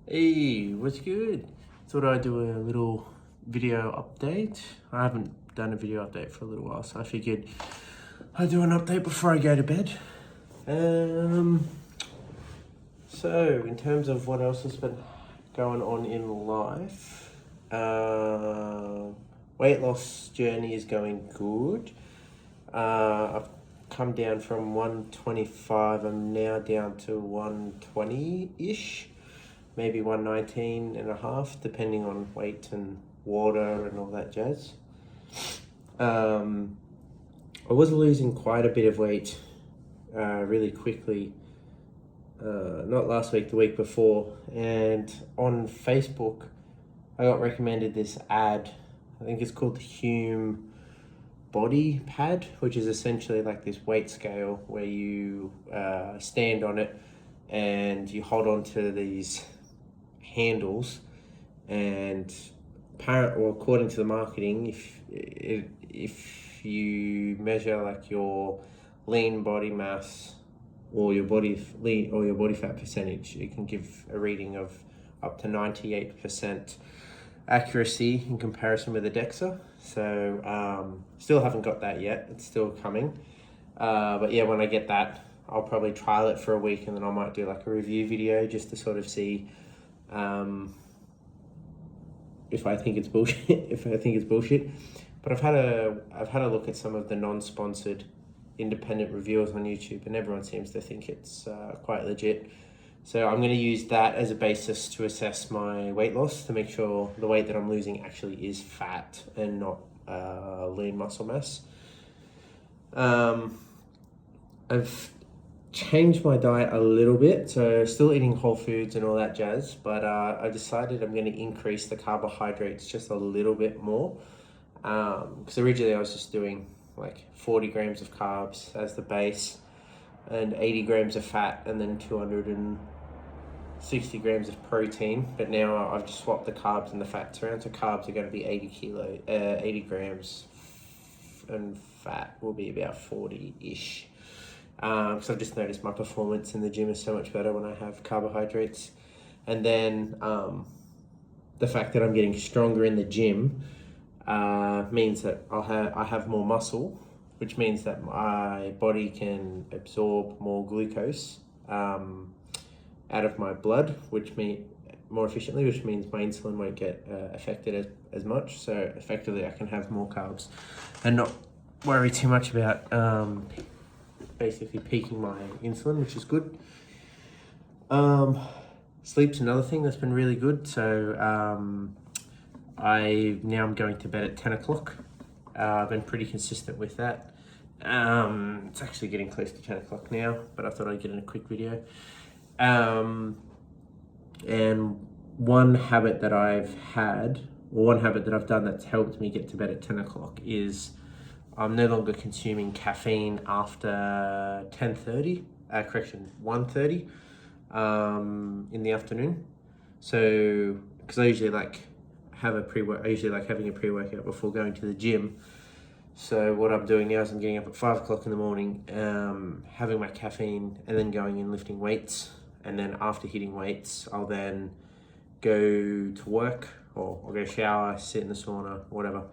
Hey, what's good? Thought I'd do a little video update. I haven't done a video update for a little while, so I figured I'd do an update before I go to bed. So in terms of what else has been going on in life, weight loss journey is going good. I've come down from 125, I'm now down to 120-ish. Maybe 119 and a half, depending on weight and water and all that jazz. I was losing quite a bit of weight really quickly, not last week, the week before, and on Facebook I got recommended this ad. I think it's called the Hume Body Pad, which is essentially like this weight scale where you stand on it and you hold on to these handles, and according to the marketing, if you measure like your lean body mass or your body fat percentage, it can give a reading of up to 98% accuracy in comparison with a DEXA. So still haven't got that yet, it's still coming, but yeah, when I get that I'll probably trial it for a week, and then I might do like a review video just to sort of see if I think it's bullshit. But I've had a look at some of the non-sponsored independent reviewers on YouTube, and everyone seems to think it's quite legit. So I'm going to use that as a basis to assess my weight loss, to make sure the weight that I'm losing actually is fat and not lean muscle mass. I've changed my diet a little bit, so still eating whole foods and all that jazz, but I decided I'm going to increase the carbohydrates just a little bit more, because originally I was just doing like 40 grams of carbs as the base and 80 grams of fat and then 260 grams of protein, but now I've just swapped the carbs and the fats around, so carbs are going to be 80 grams and fat will be about 40-ish. So I've just noticed my performance in the gym is so much better when I have carbohydrates. And then the fact that I'm getting stronger in the gym means that I have more muscle, which means that my body can absorb more glucose out of my blood, more efficiently, which means my insulin won't get affected as much. So effectively I can have more carbs and not worry too much about basically peaking my insulin, which is good. Sleep's another thing that's been really good. So I'm going to bed at 10 o'clock. I've been pretty consistent with that. It's actually getting close to 10 o'clock now, but I thought I'd get in a quick video. And one habit that I've done that's helped me get to bed at 10 o'clock is I'm no longer consuming caffeine after 1:30 in the afternoon. So, because I usually like having a pre-workout before going to the gym. So what I'm doing now is I'm getting up at 5 o'clock in the morning, having my caffeine, and then going and lifting weights. And then after hitting weights, I'll then go to work, or I'll go shower, sit in the sauna, whatever,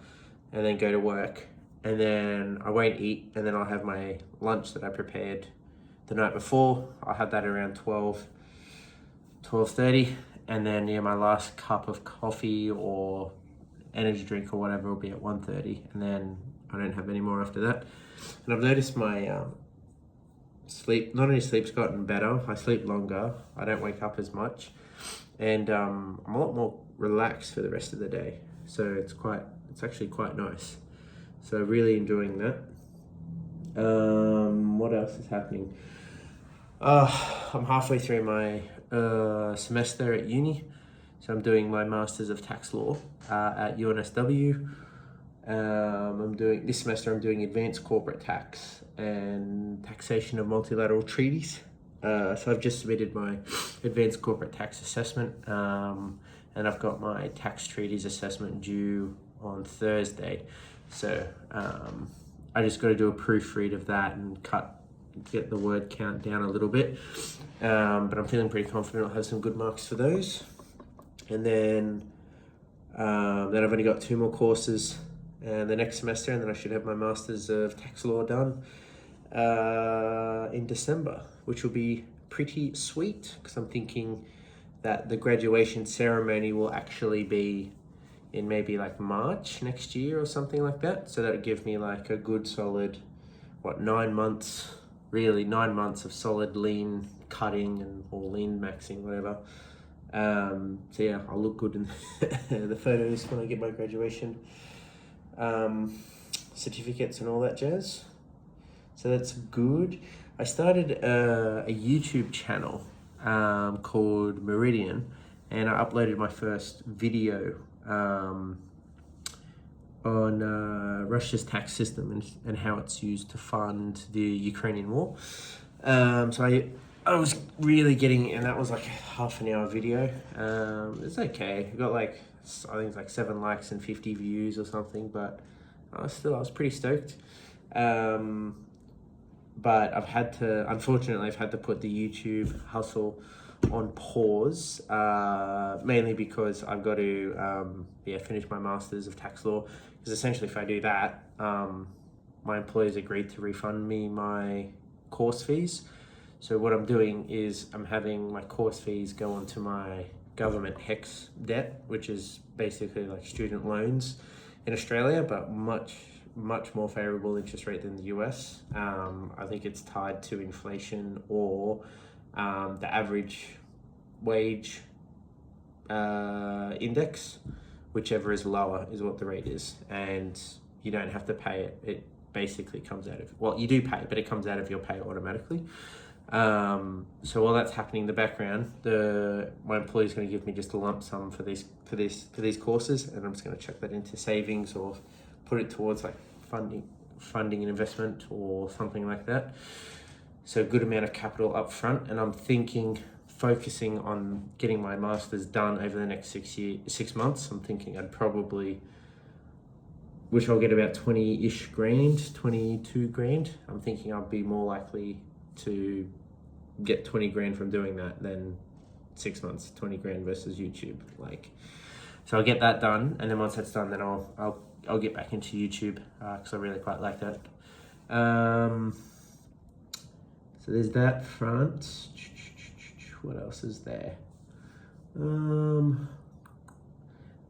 and then go to work. And then I won't eat, and then I'll have my lunch that I prepared the night before. I'll have that around 12:30, and then my last cup of coffee or energy drink or whatever will be at 1:30, and then I don't have any more after that. And I've noticed my sleep's gotten better. I sleep longer, I don't wake up as much, and I'm a lot more relaxed for the rest of the day. So it's actually quite nice. So really enjoying that. What else is happening? I'm halfway through my semester at uni. So I'm doing my Masters of Tax Law at UNSW. This semester I'm doing Advanced Corporate Tax and Taxation of Multilateral Treaties. So I've just submitted my Advanced Corporate Tax Assessment, and I've got my Tax Treaties Assessment due on Thursday. So I just got to do a proofread of that and get the word count down a little bit. But I'm feeling pretty confident I'll have some good marks for those. and then I've only got 2 more courses and the next semester, and then I should have my Masters of Tax Law done in December, which will be pretty sweet, because I'm thinking that the graduation ceremony will actually be in maybe like March next year or something like that. So that would give me like a good solid, 9 months, really 9 months of solid lean cutting or lean maxing, whatever. So yeah, I'll look good in the photos when I get my graduation certificates and all that jazz. So that's good. I started a YouTube channel called Meridian, and I uploaded my first video on Russia's tax system and how it's used to fund the Ukrainian war. So I was really getting, and that was like a half an hour video. It's okay. I got like, I think it's like 7 likes and 50 views or something, but I was pretty stoked. But unfortunately, I've had to put the YouTube hustle on pause, mainly because I've got to finish my Masters of Tax Law. Because essentially, if I do that, my employers agreed to refund me my course fees. So what I'm doing is I'm having my course fees go onto my government HEX debt, which is basically like student loans in Australia, but much more favorable interest rate than the US. I think it's tied to inflation or the average wage index, whichever is lower is what the rate is, and you don't have to pay it. It basically comes out of, well, you do pay, but it comes out of your pay automatically. So while that's happening in the background, my employer is going to give me just a lump sum for these courses, and I'm just going to chuck that into savings or put it towards like funding an investment or something like that. So a good amount of capital up front, and I'm focusing on getting my Masters done over the next 6 months. I'm thinking which I'll get about 20-ish grand, 22 grand. I'm thinking I'll be more likely to get 20 grand from doing that than 6 months, 20 grand versus YouTube. So I'll get that done, and then once that's done, then I'll get back into YouTube because I really quite like that. So there's that front. What else is there?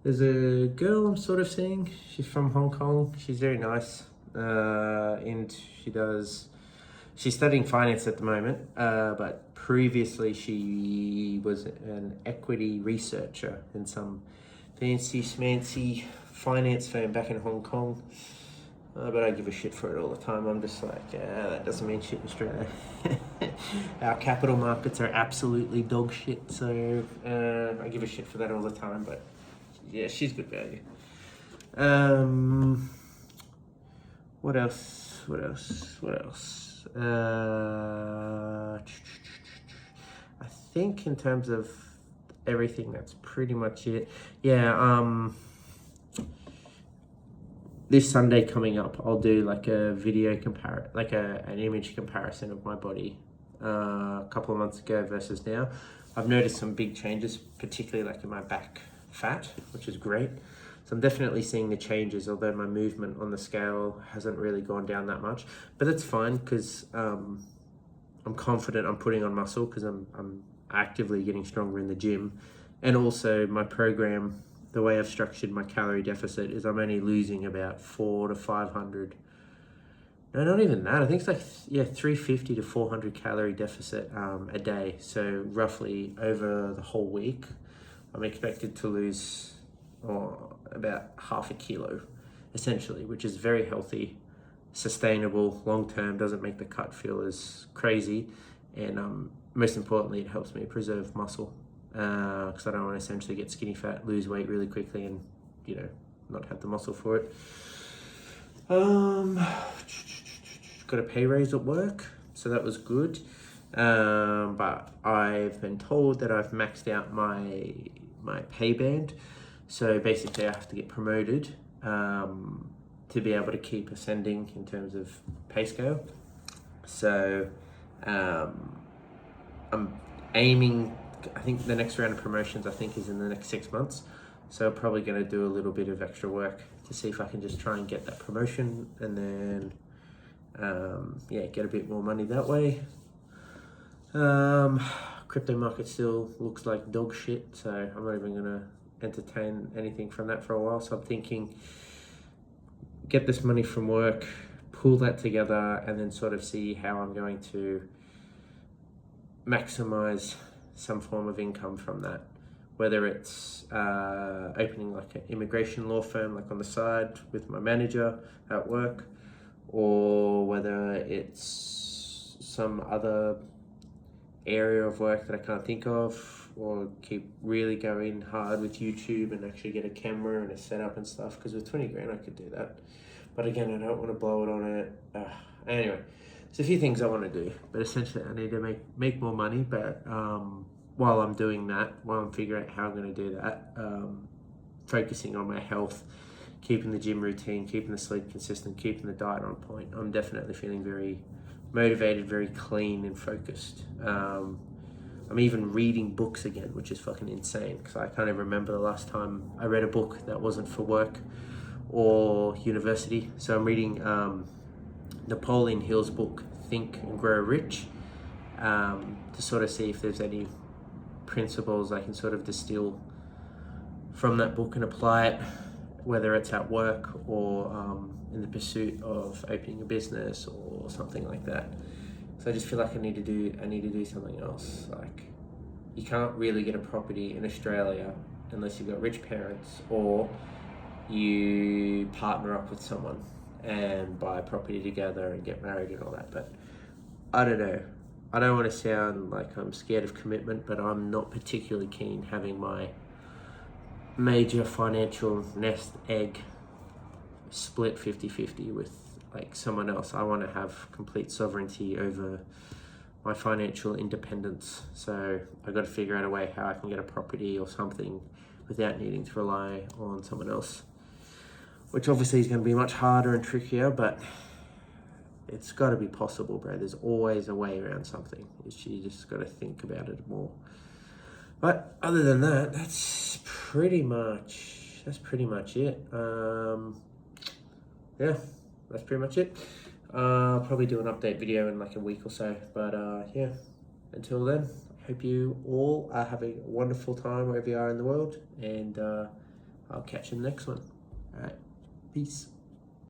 There's a girl I'm sort of seeing. She's from Hong Kong. She's very nice, and she's studying finance at the moment, but previously she was an equity researcher in some fancy schmancy finance firm back in Hong Kong. But I give a shit for it all the time. I'm just like, that doesn't mean shit in Australia. Our capital markets are absolutely dog shit, so I give a shit for that all the time, but yeah, she's good value. What else? I think in terms of everything, that's pretty much it. Yeah, this Sunday coming up, I'll do like a video an image comparison of my body a couple of months ago versus now. I've noticed some big changes, particularly like in my back fat, which is great. So I'm definitely seeing the changes, although my movement on the scale hasn't really gone down that much. But that's fine, because I'm confident I'm putting on muscle, because I'm actively getting stronger in the gym. And also my program, the way I've structured my calorie deficit is I'm only losing about 400 to 500. No, not even that. I think it's like 350 to 400 calorie deficit a day. So roughly over the whole week, I'm expected to lose about half a kilo, essentially, which is very healthy, sustainable, long-term, doesn't make the cut feel as crazy. And most importantly, it helps me preserve muscle. Because I don't want to essentially get skinny fat, lose weight really quickly, and not have the muscle for it. Got a pay raise at work, so that was good. But I've been told that I've maxed out my pay band, so basically I have to get promoted to be able to keep ascending in terms of pay scale. So I'm aiming I think the next round of promotions, I think, is in the next 6 months. So probably going to do a little bit of extra work to see if I can just try and get that promotion, and then yeah, get a bit more money that way. Crypto market still looks like dog shit, so I'm not even going to entertain anything from that for a while. So I'm thinking, get this money from work, pull that together, and then sort of see how I'm going to maximize some form of income from that. Whether it's opening like an immigration law firm, like on the side with my manager at work, or whether it's some other area of work that I can't think of, or keep really going hard with YouTube and actually get a camera and a setup and stuff, because with 20 grand I could do that. But again, I don't want to blow it on it. Anyway, there's a few things I want to do, but essentially I need to make more money. But while I'm doing that, while I'm figuring out how I'm going to do that, focusing on my health, keeping the gym routine, keeping the sleep consistent, keeping the diet on point, I'm definitely feeling very motivated, very clean and focused. I'm even reading books again, which is fucking insane, because I can't even remember the last time I read a book that wasn't for work or university. So I'm reading Napoleon Hill's book, Think and Grow Rich, to sort of see if there's any principles I can sort of distill from that book and apply it, whether it's at work or in the pursuit of opening a business or something like that. So I just feel like I need to do something else. Like, you can't really get a property in Australia unless you've got rich parents, or you partner up with someone and buy a property together and get married and all that. But I don't know. I don't want to sound like I'm scared of commitment, but I'm not particularly keen having my major financial nest egg split 50-50 with like someone else. I want to have complete sovereignty over my financial independence. So I got to figure out a way how I can get a property or something without needing to rely on someone else, which obviously is going to be much harder and trickier, but it's got to be possible, bro. There's always a way around something. You just got to think about it more. But other than that, that's pretty much it. Yeah, that's pretty much it. I'll probably do an update video in like a week or so. But yeah, until then, I hope you all are having a wonderful time wherever you are in the world, and I'll catch you in the next one. All right, peace.